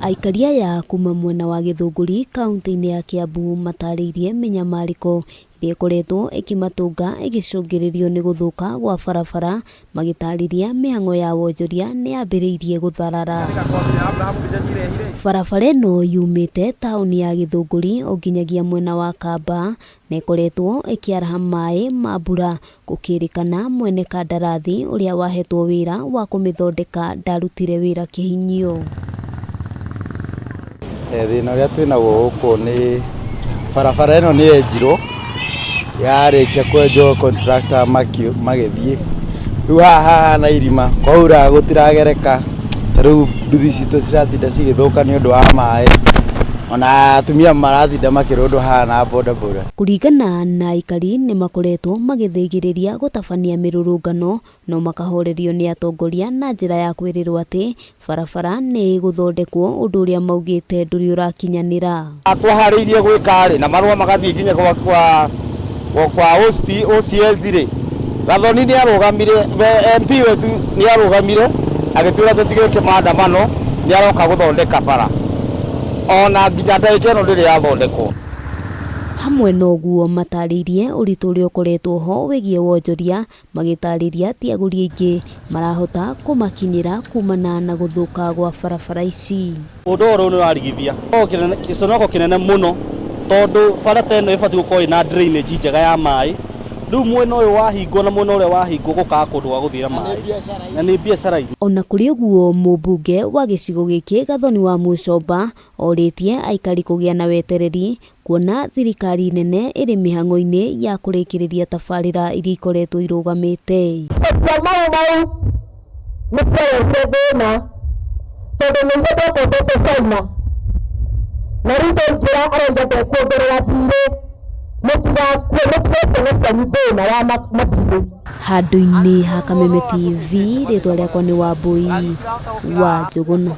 Aikari aya kuma mwena wa Githunguri kaunti-inĩ ya Kiambu matarĩirie mĩnyamarĩko ĩrĩa ĩkoretwo ĩkĩmatũnga ĩgĩcũngĩrĩrio nĩ gũthũka gwa barabara, magĩtarĩria mĩhang'o ya wonjoria nĩ yambĩrĩirie gũtharara. Barabara ĩno yumĩte taũni ya Githunguri o nginyagia mwena wa Kamba na ĩkoretwo ĩkĩaraha maĩ ma mbura, gũkĩrĩkana mwene kandarathi ũrĩa wahetwo wĩra wa kũmĩthondeka ndarutire wĩra kĩhinyio. Thĩna ũrĩa twĩnaguo gũkũ nĩ barabara ĩno nĩ enjirwo, yarĩkia kwenjwo contractor magĩthiĩ, rĩu haha hahana irima, kwaura gũtiragereka, ta rĩu nduthi citũ ciratinda cigĩthũka nĩ ũndũ wa maĩ, ona atumia maratinda makĩrũndwo haha na bodaboda. Kũringana na aikari nĩ makoretwo magĩthĩgĩrĩria gũtabania mĩrũrũngano, no makahorerio nĩ atongoria na njĩra ya kwĩrĩrwo atĩ barabara nĩ ĩgũthondekwo, ũndũ ũrĩa maugĩte ndũrĩ ũrakinyanĩra. Twaharĩirie gwĩka na marũa magathiĩ nginya kwa OCS rĩ, Gathoni nĩ arũgamire, MP wetu nĩ arũgamire agĩtwĩra tũtigĩke maandamano, nĩ aroka gũthondeka bara, ona nginya ndagĩka ĩno ndĩrĩ yathondekwo. Hamwe na ũguo matarĩirie ũritũ ũrĩa ũkoretwo ho wĩgiĩ wonjoria, magĩtarĩria atĩ agũri aingĩ marahota kũmakinyĩra kumana na gũthũka gwa barabara ici. Ũndũ ũyũ nĩ ũrarigithia gĩconoko kĩnene mũno, tondũ bara ta ĩno ĩbatiĩ gũkorwo ĩna drainage njega ya maĩ. Rĩu mwena ũyũ wahingwo na mwena ũrĩa wahingwo gũkaga kũndũ gwa gũthira maĩ, na nĩ biacara-inĩ. Ona kũrĩ ũguo mũmbunge wa gĩcigo gĩkĩ Gathoni wa Mũcomba orĩtie aikari kũgĩa na wetereri, kuona thirikari nene ĩrĩ mĩhang'o-inĩ ya kũrĩkĩrĩria tabarĩra iria ikoretwo irũgamĩte. Handũ-inĩ ha Kameme TV, rĩtwa rĩakwa nĩ Wambui wa Njũgũna.